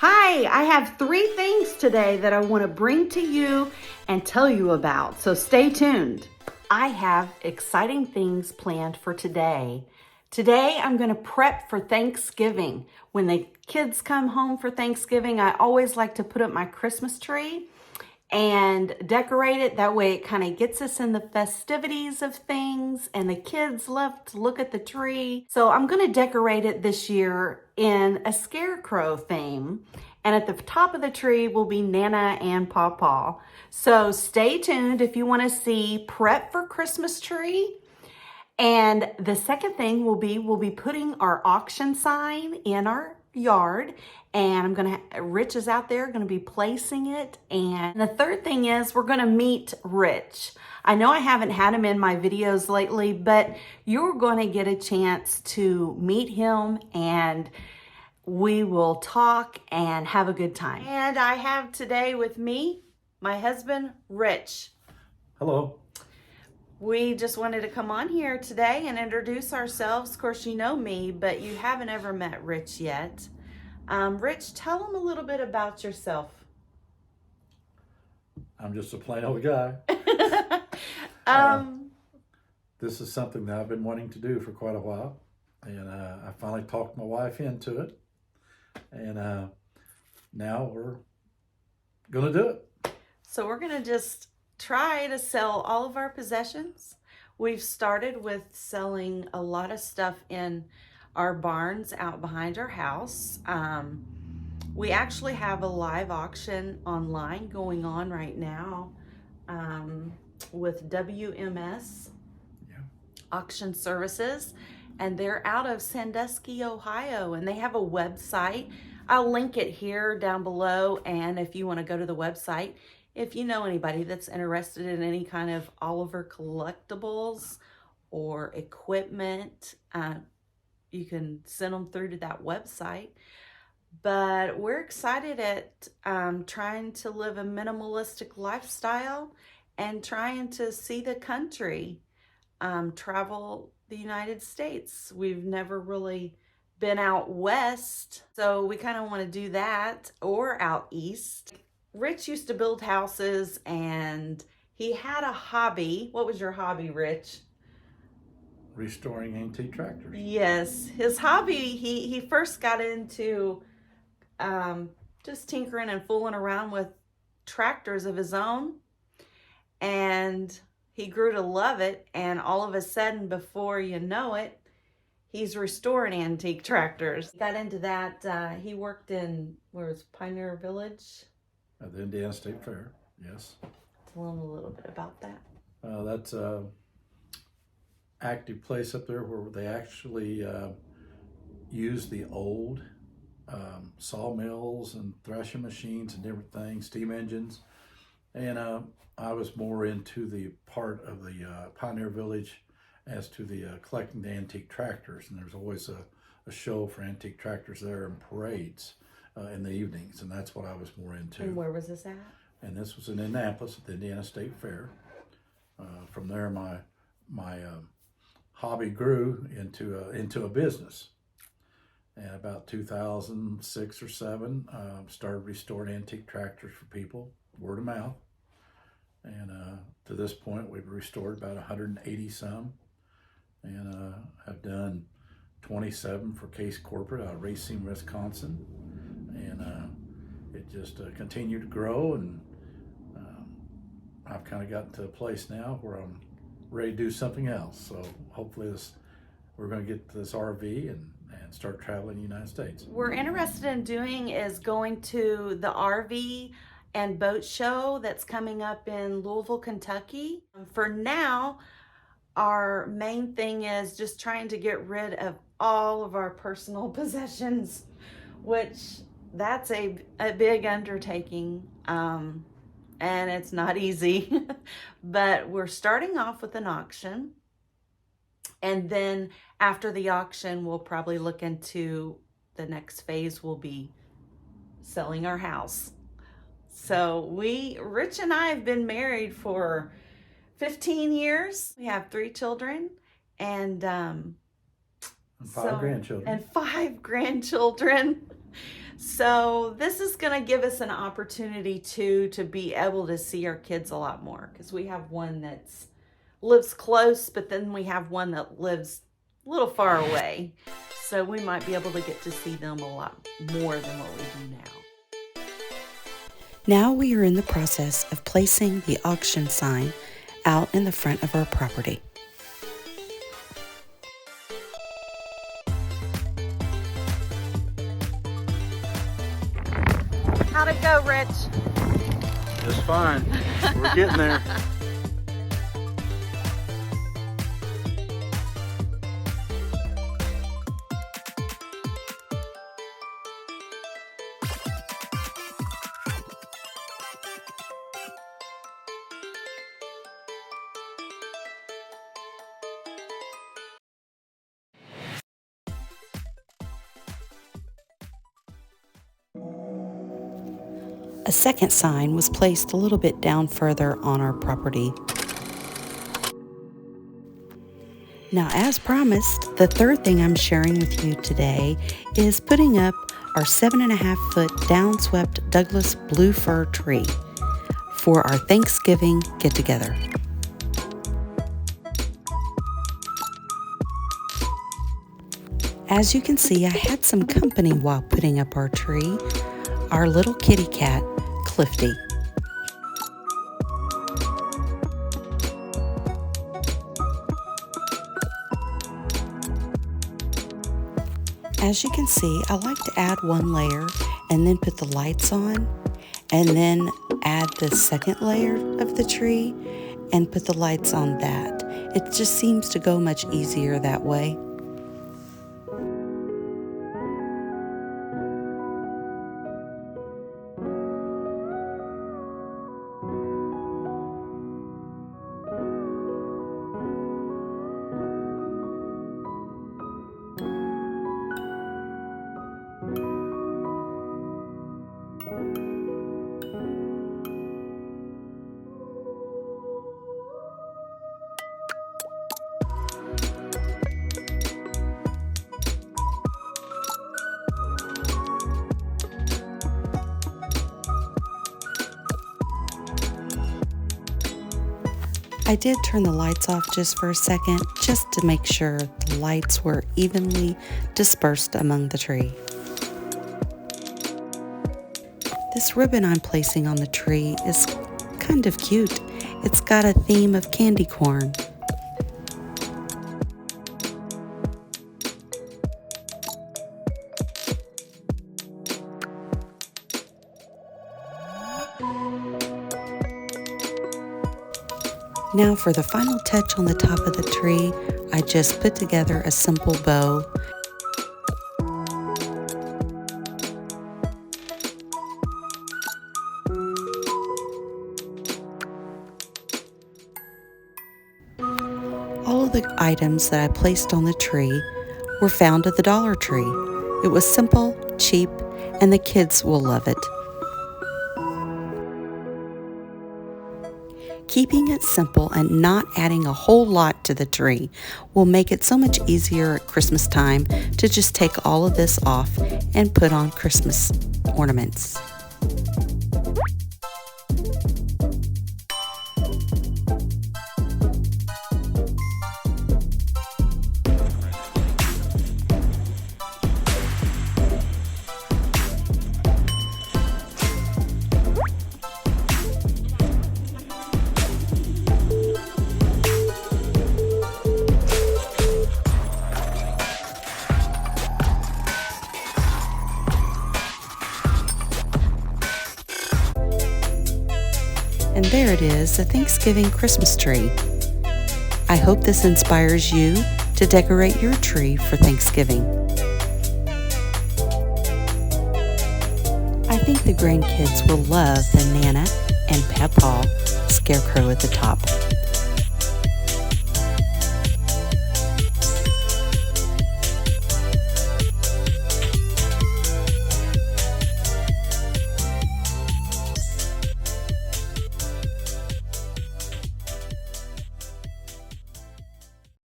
Hi, I have 3 things today that I want to bring to you and tell you about, so stay tuned. I have exciting things planned for today. Today, I'm going to prep for Thanksgiving. When the kids come home for Thanksgiving, I always like to put up my Christmas tree and decorate it. That way it kind of gets us in the festivities of things, and the kids love to look at the tree. So I'm going to decorate it this year in a scarecrow theme. And at the top of the tree will be Nana and Pawpaw. So stay tuned if you want to see prep for Christmas tree. And the second thing will be, we'll be putting our auction sign in our yard, and Rich is out there gonna be placing it. And the third thing is, we're gonna meet Rich. I know I haven't had him in my videos lately, but you're gonna get a chance to meet him, and we will talk and have a good time. And I have today with me my husband, Rich. Hello. We just wanted to come on here today and introduce ourselves. Of course, you know me, but you haven't ever met Rich yet. Rich, tell them a little bit about yourself. I'm just a plain old guy. This is something that I've been wanting to do for quite a while, and I finally talked my wife into it, and now we're gonna do it. So we're gonna just try to sell all of our possessions. We've started with selling a lot of stuff in our barns out behind our house. We actually have a live auction online going on right now with WMS Auction Services, and they're out of Sandusky, Ohio, and they have a website. I'll link it here down below, and if you want to go to the website, if you know anybody that's interested in any kind of Oliver collectibles or equipment, you can send them through to that website. But we're excited at trying to live a minimalistic lifestyle and trying to see the country, travel the United States. We've never really been out west, so we kind of want to do that, or out east. Rich used to build houses, and he had a hobby. What was your hobby, Rich? Restoring antique tractors. Yes, his hobby, he first got into just tinkering and fooling around with tractors of his own, and he grew to love it, and all of a sudden, before you know it, he's restoring antique tractors. He got into that. He worked in, where was Pioneer Village? At the Indiana State Fair, yes. Tell them a little bit about that. That's a active place up there where they actually use the old sawmills and threshing machines and different things, steam engines. And I was more into the part of the Pioneer Village as to the collecting the antique tractors. And there's always a show for antique tractors there and parades in the evenings, and that's what I was more into. And where was this at? And this was in Indianapolis at the Indiana State Fair. From there, my hobby grew into a business. And about 2006 or 7, started restoring antique tractors for people, word of mouth. And to this point, we've restored about 180 some, and have done 27 for Case Corporate out of Racine, Wisconsin. And it just continued to grow, and I've kind of gotten to a place now where I'm ready to do something else. So hopefully we're going to get this RV and start traveling the United States. We're interested in doing is going to the RV and boat show that's coming up in Louisville, Kentucky. For now, our main thing is just trying to get rid of all of our personal possessions, which that's a big undertaking, and it's not easy. But we're starting off with an auction, and then after the auction, we'll probably look into the next phase will be selling our house. So Rich and I have been married for 15 years. We have 3 children, and And 5 grandchildren. And 5 grandchildren. So this is going to give us an opportunity to be able to see our kids a lot more, because we have one that's lives close, but then we have one that lives a little far away. So we might be able to get to see them a lot more than what we do now. Now we are in the process of placing the auction sign out in the front of our property. How'd it go, Rich? Just fine. We're getting there. A second sign was placed a little bit down further on our property. Now, as promised, the third thing I'm sharing with you today is putting up our 7.5-foot downswept Douglas blue fir tree for our Thanksgiving get-together. As you can see, I had some company while putting up our tree. Our little kitty cat, Clifty. As you can see, I like to add one layer and then put the lights on, and then add the second layer of the tree and put the lights on that. It just seems to go much easier that way. I did turn the lights off just for a second, just to make sure the lights were evenly dispersed among the tree. This ribbon I'm placing on the tree is kind of cute. It's got a theme of candy corn. Now for the final touch on the top of the tree, I just put together a simple bow. All of the items that I placed on the tree were found at the Dollar Tree. It was simple, cheap, and the kids will love it. Keeping it simple and not adding a whole lot to the tree will make it so much easier at Christmas time to just take all of this off and put on Christmas ornaments. And there it is, a Thanksgiving Christmas tree. I hope this inspires you to decorate your tree for Thanksgiving. I think the grandkids will love the Nana and Papaw scarecrow at the top.